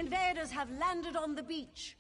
Invaders have landed on the beach.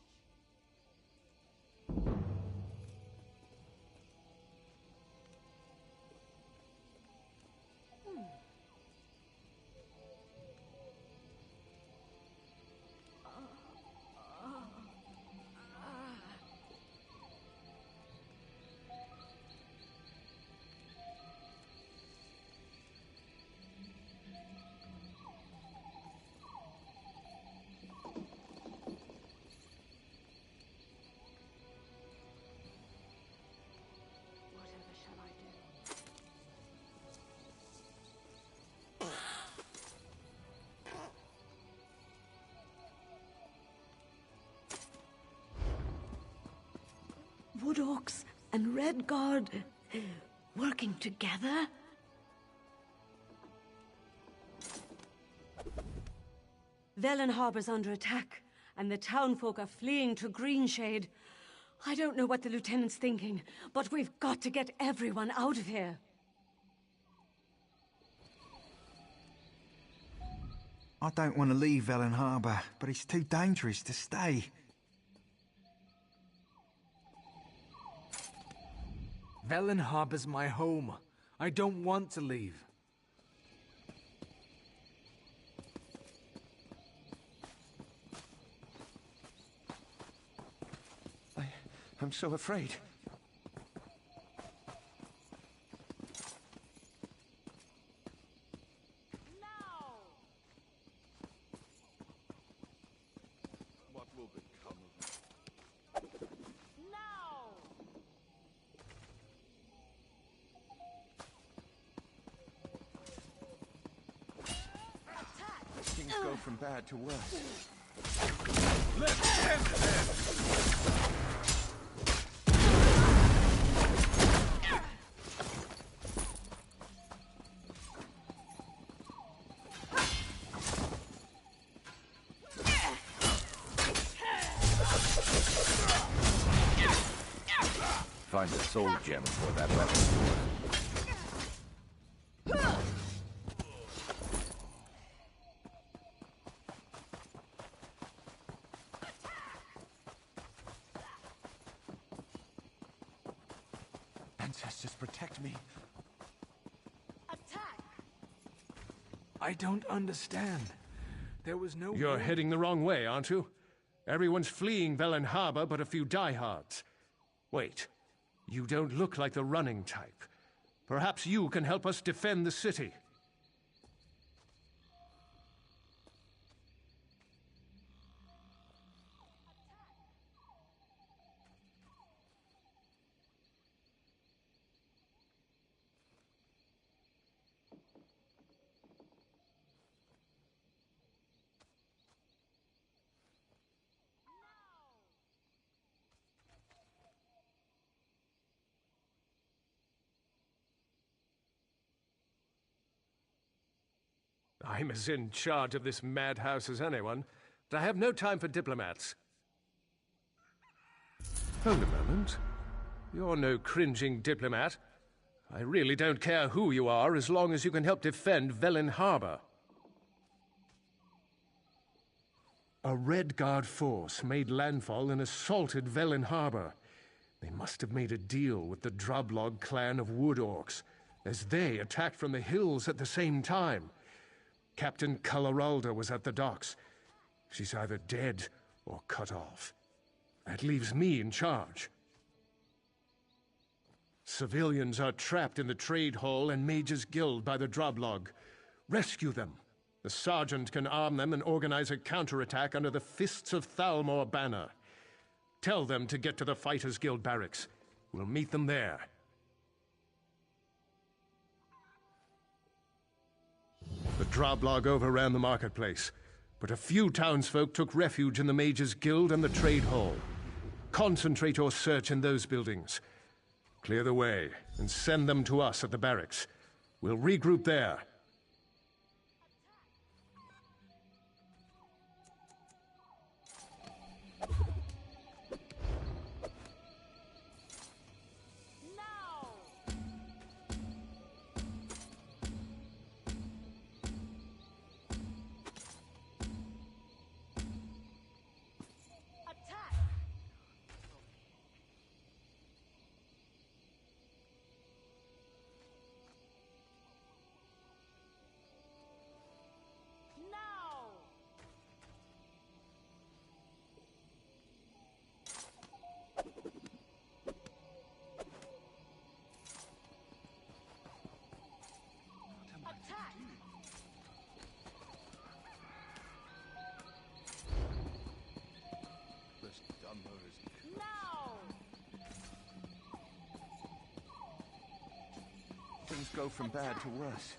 Wood Orcs and Red Guard working together? Velen Harbor's under attack, and the townfolk are fleeing to Greenshade. I don't know what the Lieutenant's thinking, but we've got to get everyone out of here. I don't want to leave Velen Harbor, but it's too dangerous to stay. Velen Harbor's my home. I don't want to leave. I'm so afraid. What will become of me? Things go from bad to worse. Let's end this! Find a soul gem for that weapon. Ancestors, protect me. Attack! I don't understand. There was no... You're heading the wrong way, aren't you? Everyone's fleeing Velen Harbor, but a few diehards. Wait, you don't look like the running type. Perhaps you can help us defend the city. I'm as in charge of this madhouse as anyone, but I have no time for diplomats. Hold a moment. You're no cringing diplomat. I really don't care who you are, as long as you can help defend Velen Harbor. A Red Guard force made landfall and assaulted Velen Harbor. They must have made a deal with the Drublog clan of Wood Orcs, as they attacked from the hills at the same time. Captain Coloralda was at the docks. She's either dead or cut off. That leaves me in charge. Civilians are trapped in the Trade Hall and Mage's Guild by the Drublog. Rescue them. The sergeant can arm them and organize a counterattack under the Fists of Thalmor banner. Tell them to get to the Fighters Guild barracks. We'll meet them there. The Drublog overran the marketplace, but a few townsfolk took refuge in the Mage's Guild and the Trade Hall. Concentrate your search in those buildings. Clear the way and send them to us at the barracks. We'll regroup there. summer is Now! Things go from bad to worse.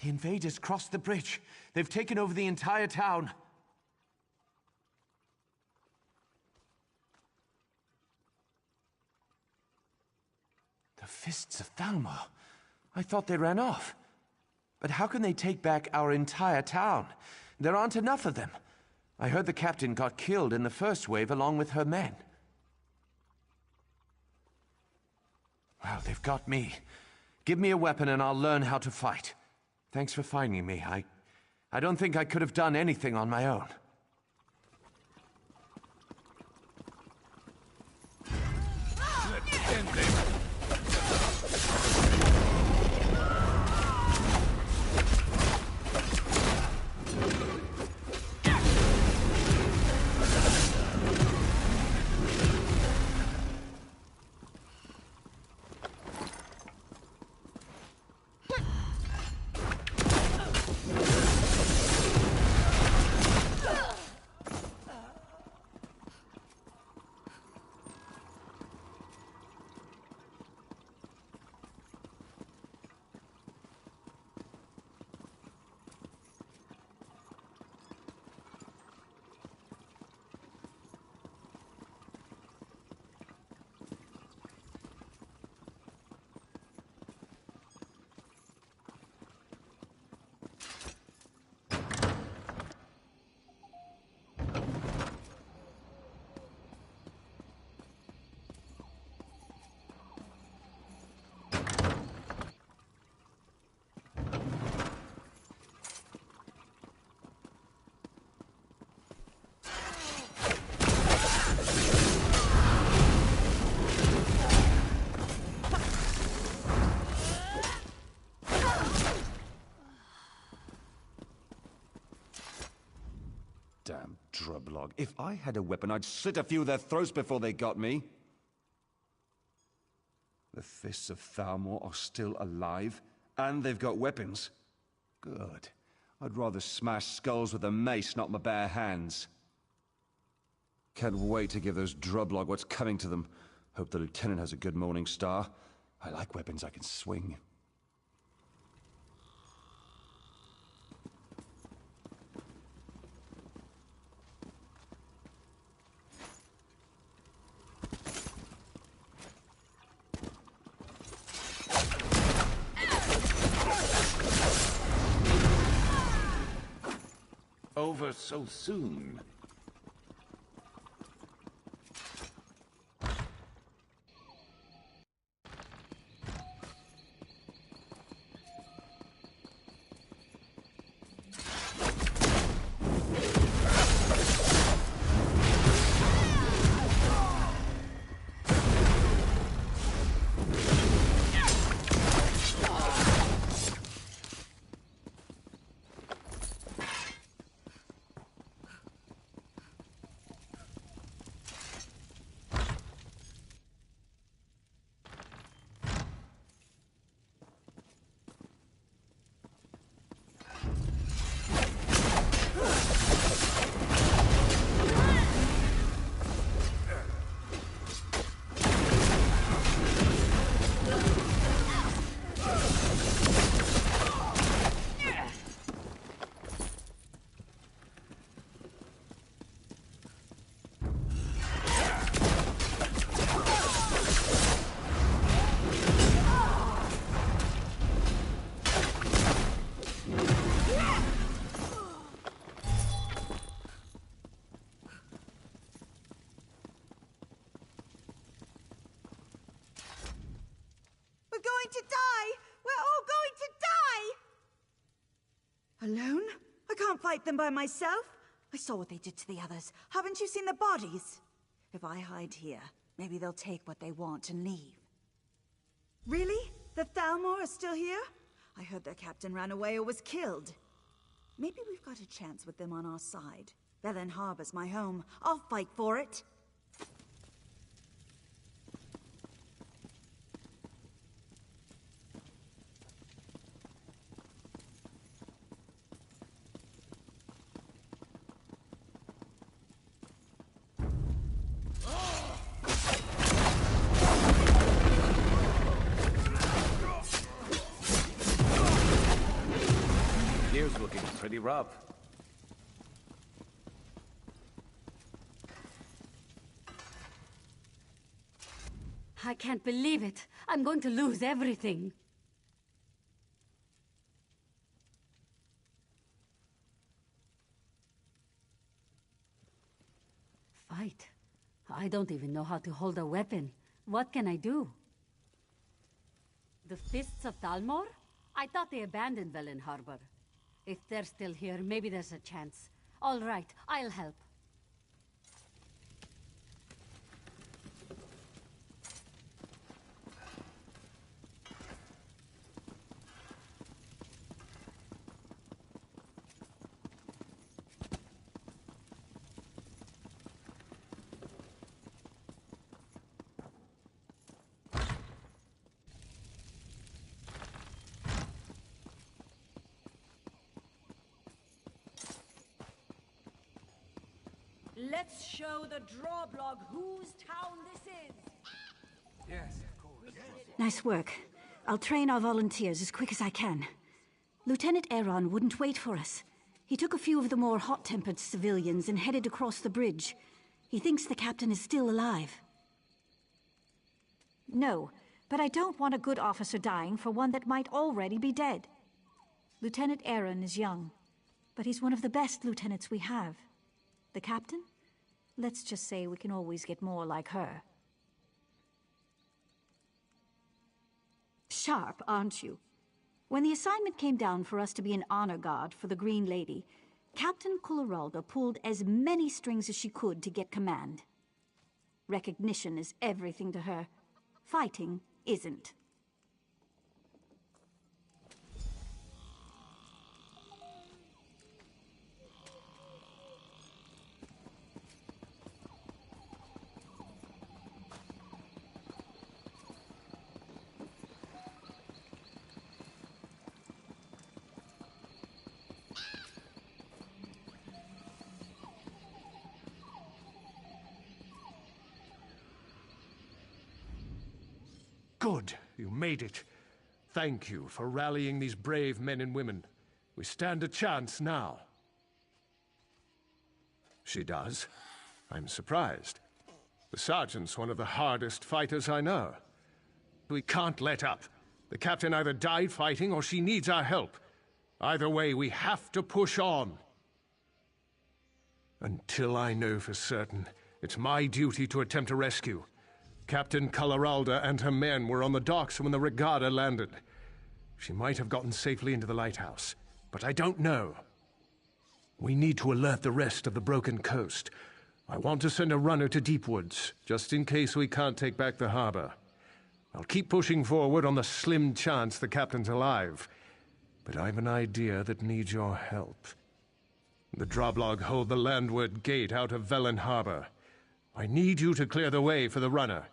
The invaders crossed the bridge. They've taken over the entire town. The Fists of Thalmor. I thought they ran off. But how can they take back our entire town? There aren't enough of them. I heard the captain got killed in the first wave along with her men. Well, they've got me. Give me a weapon and I'll learn how to fight. Thanks for finding me. I don't think I could have done anything on my own. let's end this. Damn drublog. If I had a weapon, I'd slit a few of their throats before they got me. The Fists of Thalmor are still alive, and they've got weapons. Good. I'd rather smash skulls with a mace, not my bare hands. Can't wait to give those drublog what's coming to them. Hope the lieutenant has a good morning star. I like weapons I can swing. Over so soon. to die! We're all going to die! Alone? I can't fight them by myself. I saw what they did to the others. Haven't you seen the bodies? If I hide here, maybe they'll take what they want and leave. Really? The Thalmor are still here? I heard their captain ran away or was killed. Maybe we've got a chance with them on our side. Velen Harbor's my home. I'll fight for it. Here's looking pretty rough. I can't believe it. I'm going to lose everything. Fight? I don't even know how to hold a weapon. What can I do? The Fists of Thalmor? I thought they abandoned Velen Harbor. If they're still here, maybe there's a chance. All right, I'll help. Let's show the drawblog whose town this is. Yes, of course. Nice work. I'll train our volunteers as quick as I can. Lieutenant Aaron wouldn't wait for us. He took a few of the more hot-tempered civilians and headed across the bridge. He thinks the captain is still alive. No, but I don't want a good officer dying for one that might already be dead. Lieutenant Aaron is young, but he's one of the best lieutenants we have. The captain? Let's just say we can always get more like her. Sharp, aren't you? When the assignment came down for us to be an honor guard for the Green Lady, Captain Kulleralda pulled as many strings as she could to get command. Recognition is everything to her. Fighting isn't. Good. You made it. Thank you for rallying these brave men and women. We stand a chance now. She does. I'm surprised. The sergeant's one of the hardest fighters I know. We can't let up. The captain either died fighting or she needs our help. Either way, we have to push on. Until I know for certain, it's my duty to attempt a rescue. Captain Kulleralda and her men were on the docks when the Regatta landed. She might have gotten safely into the lighthouse, but I don't know. We need to alert the rest of the broken coast. I want to send a runner to Deepwoods, just in case we can't take back the harbor. I'll keep pushing forward on the slim chance the captain's alive, but I've an idea that needs your help. The Droblog hold the landward gate out of Velen Harbor. I need you to clear the way for the runner.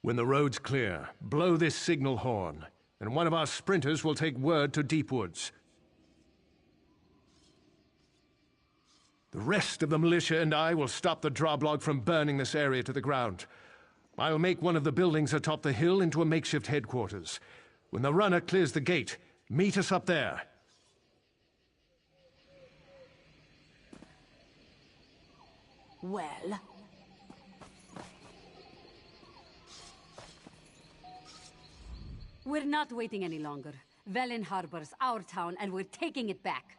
When the road's clear, blow this signal horn, and one of our sprinters will take word to Deepwoods. The rest of the militia and I will stop the Droblog from burning this area to the ground. I'll make one of the buildings atop the hill into a makeshift headquarters. When the runner clears the gate, meet us up there. Well... We're not waiting any longer. Velen Harbor's our town, and we're taking it back.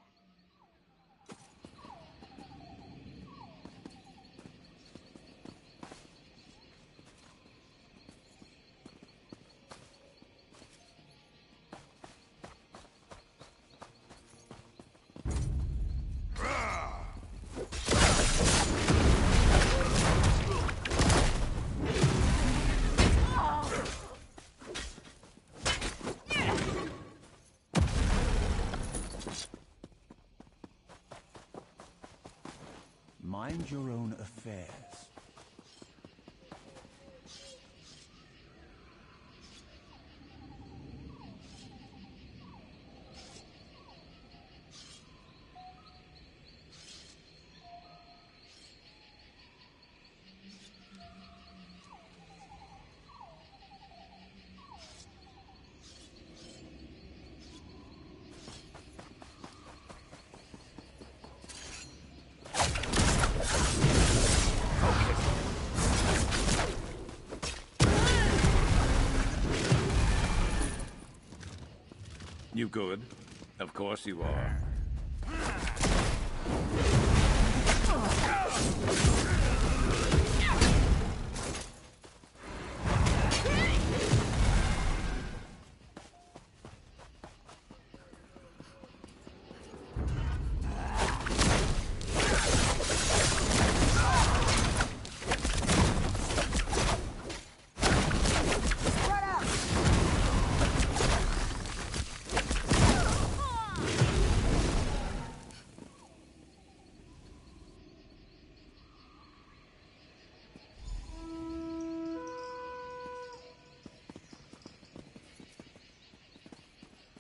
mind your own affairs. You good? Of course you are.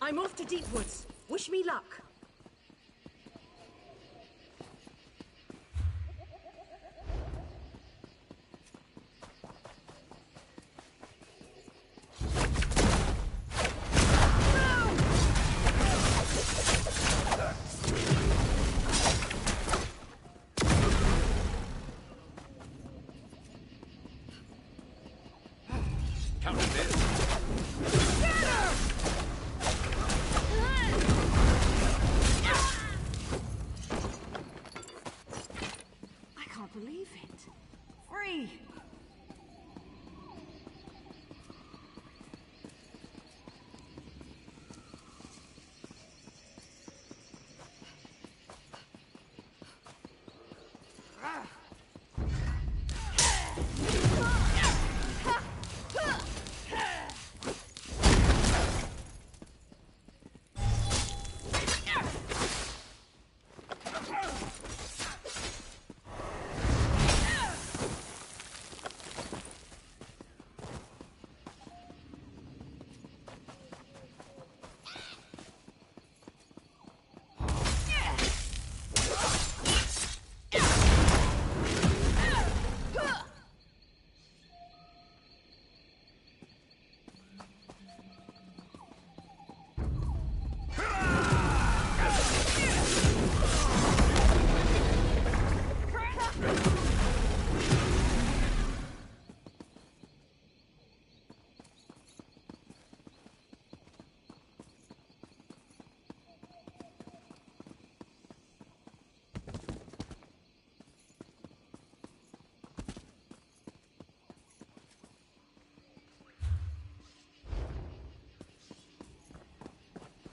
I'm off to Deepwoods. Wish me luck.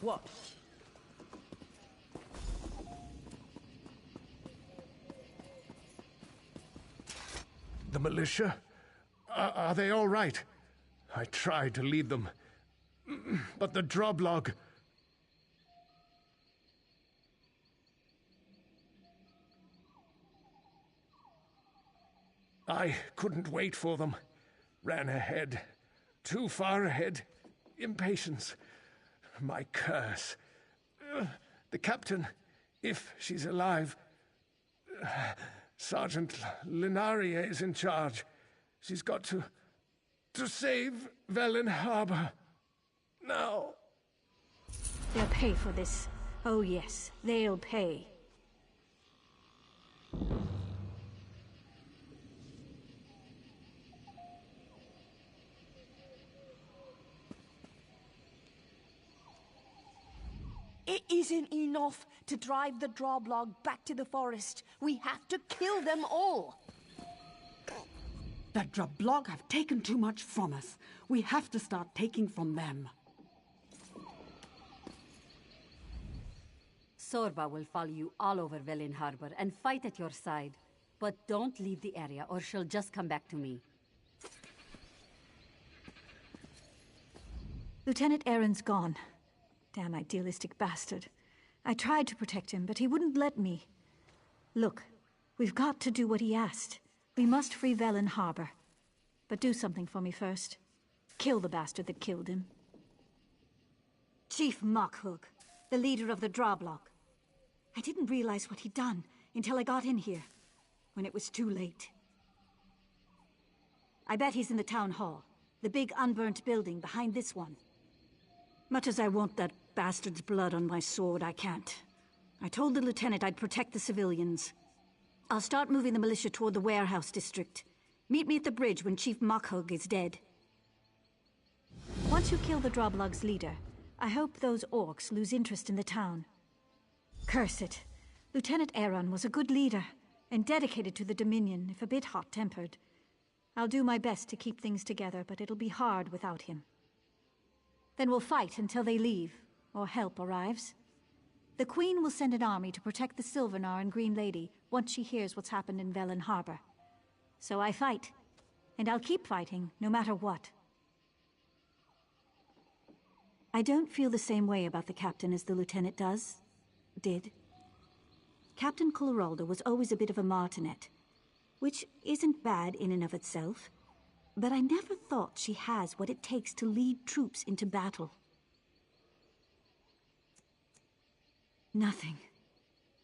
What? The militia? Are they all right? I tried to lead them, but the droblog... I couldn't wait for them. Ran ahead. Too far ahead. Impatience. My curse. The captain, if she's alive... Sergeant Linaria is in charge. She's got to save Velen Harbor. Now. They'll pay for this. Oh yes, they'll pay. It isn't enough to drive the droblog back to the forest. We have to kill them all. The droblog have taken too much from us. We have to start taking from them. Sorba will follow you all over Velen Harbor and fight at your side. But don't leave the area or she'll just come back to me. Lieutenant Aaron's gone. Damn idealistic bastard. I tried to protect him, but he wouldn't let me. Look, We've got to do what he asked. We must free Velen Harbor. But do something for me first. Kill the bastard that killed him. Chief Mockhug, the leader of the Drablog. I didn't realize what he'd done until I got in here, when it was too late. I bet he's in the town hall, the big unburnt building behind this one. Much as I want that bastard's blood on my sword, I can't. I told the lieutenant I'd protect the civilians. I'll start moving the militia toward the warehouse district. Meet me at the bridge when Chief Mockhug is dead. Once you kill the Droblog's leader, I hope those orcs lose interest in the town. Curse it. Lieutenant Aaron was a good leader, and dedicated to the Dominion, if a bit hot-tempered. I'll do my best to keep things together, but it'll be hard without him. Then we'll fight until they leave, or help arrives. The Queen will send an army to protect the Sylvanar and Green Lady once she hears what's happened in Velen Harbor. So I fight, and I'll keep fighting, no matter what. I don't feel the same way about the captain as the lieutenant did. Captain Culleralda was always a bit of a martinet, which isn't bad in and of itself, but I never thought she has what it takes to lead troops into battle. Nothing.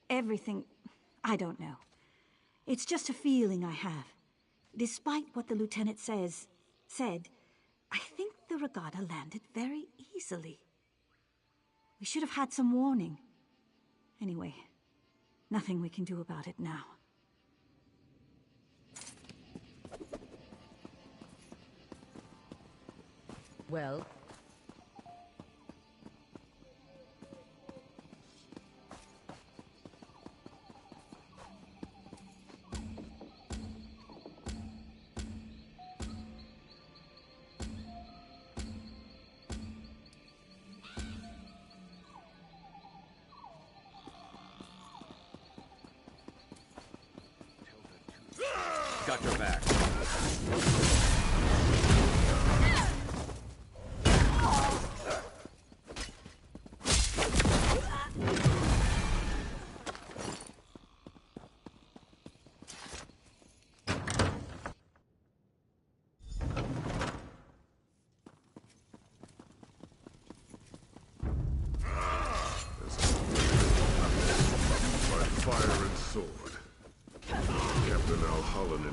Everything. I don't know. It's just a feeling I have. Despite what the lieutenant said, I think the regatta landed very easily. We should have had some warning. Anyway, nothing we can do about it now. Well? Got your back.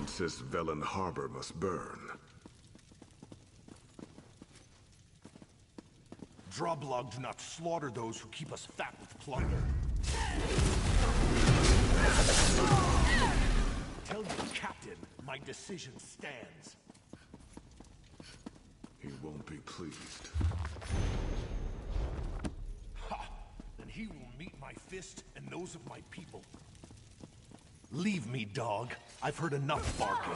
Insists Velen Harbor must burn. Droblog do not slaughter those who keep us fat with plunder. Tell your captain my decision stands. He won't be pleased. Ha! Then he will meet my fist and those of my people. Leave me, dog. I've heard enough barking.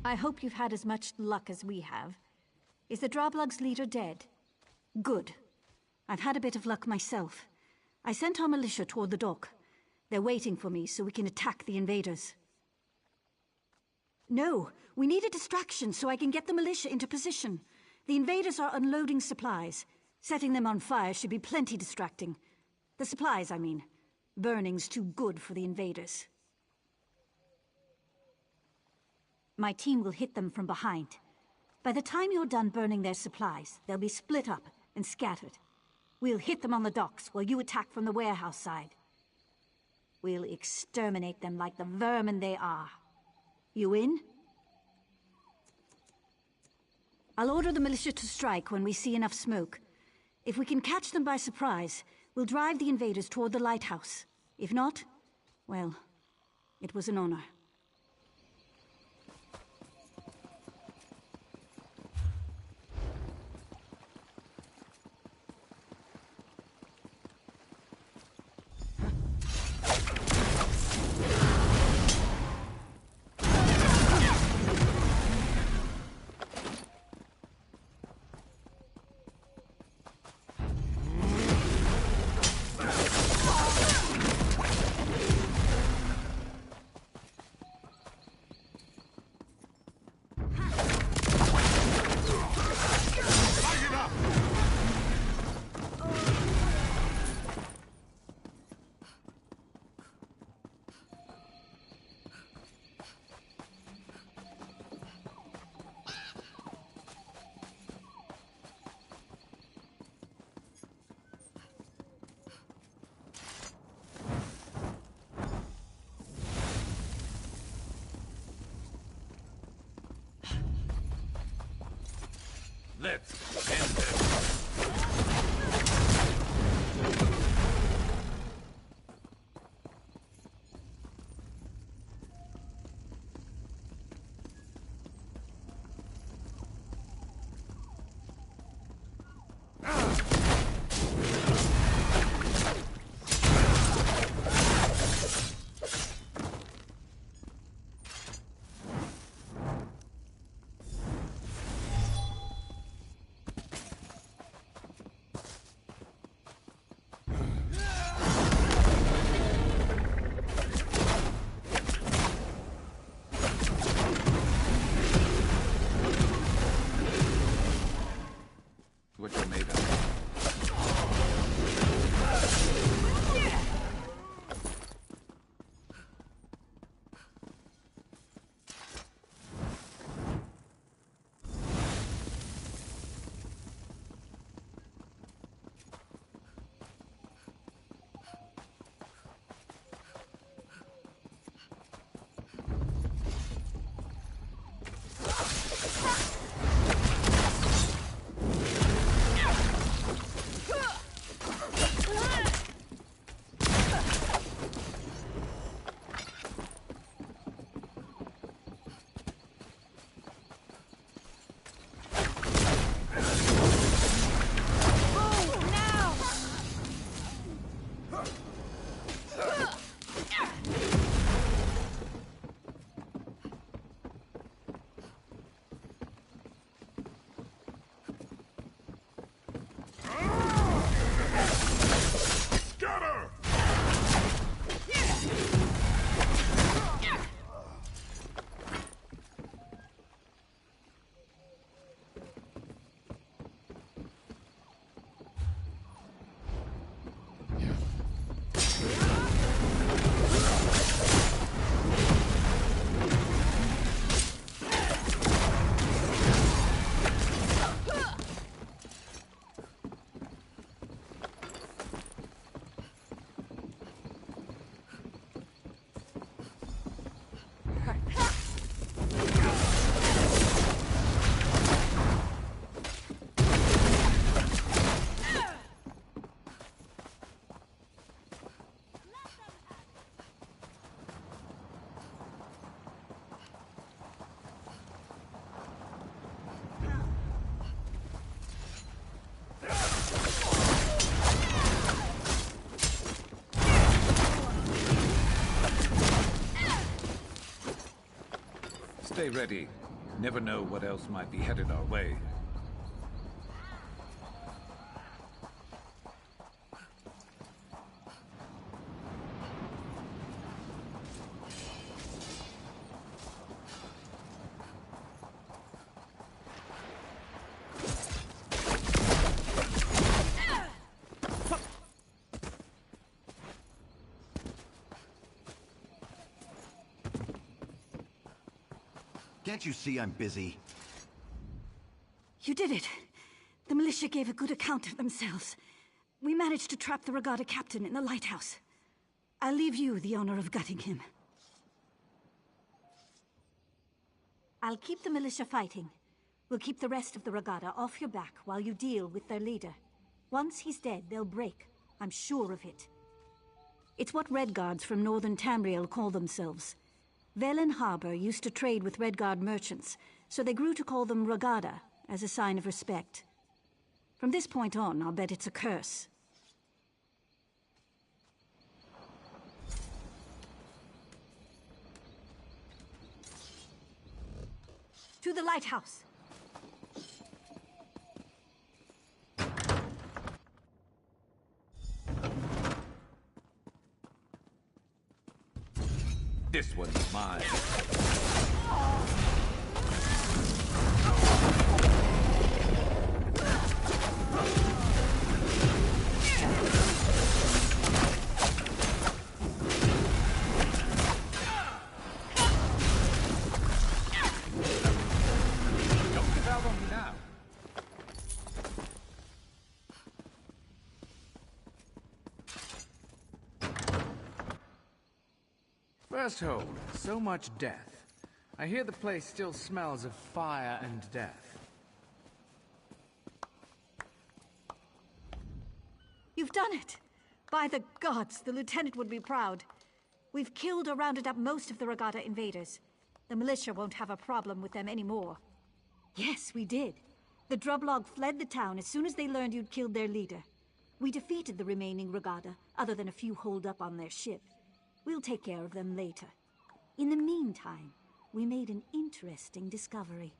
I hope you've had as much luck as we have. Is the Droblog's leader dead? Good. I've had a bit of luck myself. I sent our militia toward the dock. They're waiting for me so we can attack the invaders. No, we need a distraction so I can get the militia into position. The invaders are unloading supplies. Setting them on fire should be plenty distracting. The supplies, I mean. Burning's too good for the invaders. My team will hit them from behind. By the time you're done burning their supplies, they'll be split up and scattered. We'll hit them on the docks while you attack from the warehouse side. We'll exterminate them like the vermin they are. You in? I'll order the militia to strike when we see enough smoke. If we can catch them by surprise, we'll drive the invaders toward the lighthouse. If not, well, it was an honor. Let's end this. What you're made of. Stay ready. Never know what else might be headed our way. Can't you see I'm busy? You did it. The militia gave a good account of themselves. We managed to trap the regatta captain in the lighthouse. I'll leave you the honor of gutting him. I'll keep the militia fighting. We'll keep the rest of the regatta off your back while you deal with their leader. Once he's dead, they'll break. I'm sure of it. It's what Redguards from northern Tamriel call themselves. Velen Harbor used to trade with Redguard merchants, so they grew to call them Regatta, as a sign of respect. From this point on, I'll bet it's a curse. To the lighthouse! This one's mine. Don't give out on me now. First hold, so much death. I hear the place still smells of fire and death. You've done it! By the gods, the lieutenant would be proud. We've killed or rounded up most of the regatta invaders. The militia won't have a problem with them anymore. Yes, we did. The Drublog fled the town as soon as they learned you'd killed their leader. We defeated the remaining regatta, other than a few holed up on their ship. We'll take care of them later. In the meantime, we made an interesting discovery.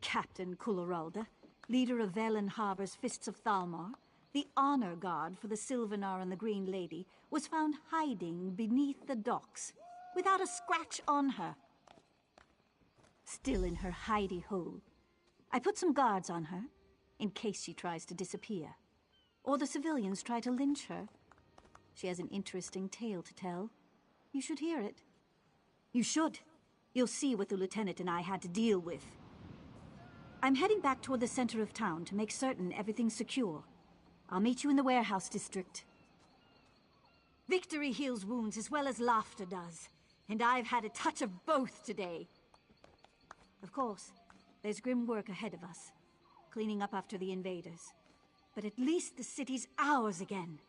Captain Kulleralda, leader of Velen Harbor's Fists of Thalmor, the honor guard for the Sylvanar and the Green Lady, was found hiding beneath the docks, without a scratch on her. Still in her hidey hole. I put some guards on her, in case she tries to disappear. Or the civilians try to lynch her. She has an interesting tale to tell. You should hear it. You should. You'll see what the lieutenant and I had to deal with. I'm heading back toward the center of town to make certain everything's secure. I'll meet you in the warehouse district. Victory heals wounds as well as laughter does. And I've had a touch of both today. Of course, there's grim work ahead of us. Cleaning up after the invaders. But at least the city's ours again.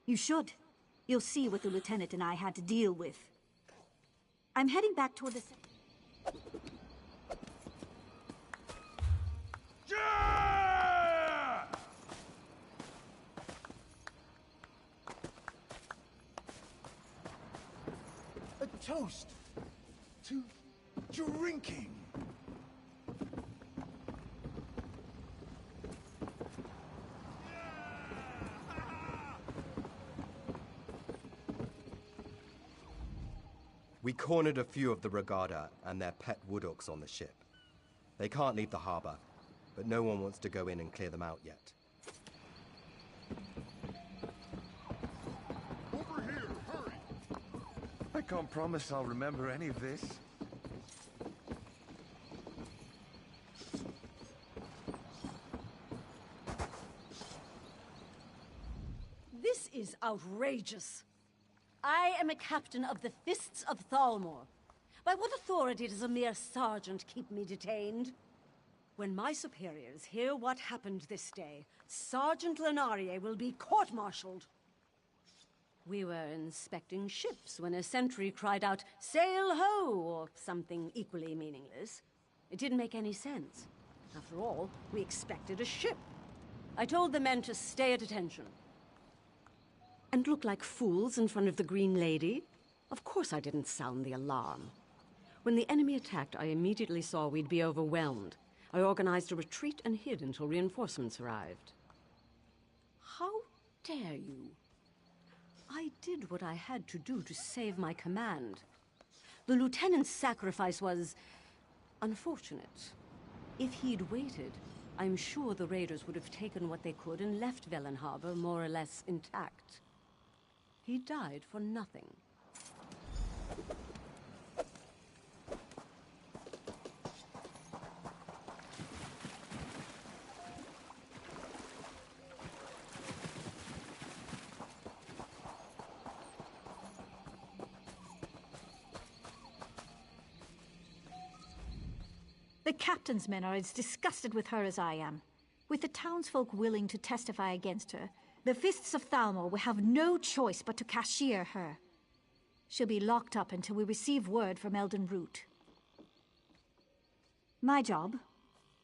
You should. You'll see what the lieutenant and I had to deal with. I'm heading back toward the... A toast to drinking. We cornered a few of the regatta and their pet wood orcs on the ship. They can't leave the harbor, but no one wants to go in and clear them out yet. Over here, hurry! I can't promise I'll remember any of this. This is outrageous. I am a captain of the Fists of Thalmor. By what authority does a mere sergeant keep me detained? When my superiors hear what happened this day, Sergeant Lenarie will be court-martialed. We were inspecting ships when a sentry cried out, "Sail ho!" or something equally meaningless. It didn't make any sense. After all, we expected a ship. I told the men to stay at attention. And look like fools in front of the Green Lady? Of course I didn't sound the alarm. When the enemy attacked, I immediately saw we'd be overwhelmed. I organized a retreat and hid until reinforcements arrived. How dare you? I did what I had to do to save my command. The lieutenant's sacrifice was unfortunate. If he'd waited, I'm sure the raiders would have taken what they could and left Velen Harbor more or less intact. He died for nothing. The captain's men are as disgusted with her as I am. With the townsfolk willing to testify against her, the Fists of Thalmor will have no choice but to cashier her. She'll be locked up until we receive word from Elden Root. My job?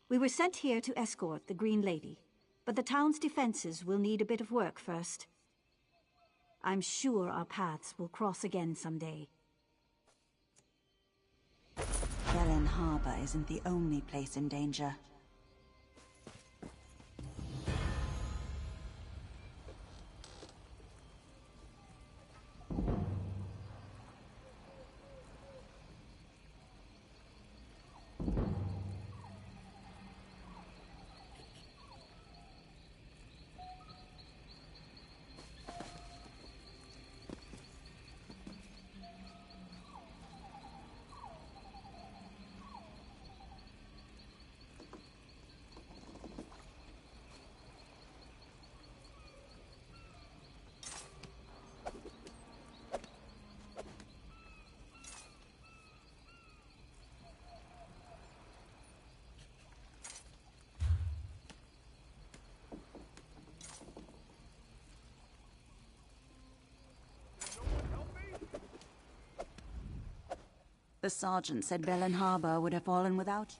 We were sent here to escort the Green Lady, but the town's defenses will need a bit of work first. I'm sure our paths will cross again someday. Velen Harbor isn't the only place in danger. The sergeant said Velen Harbor would have fallen without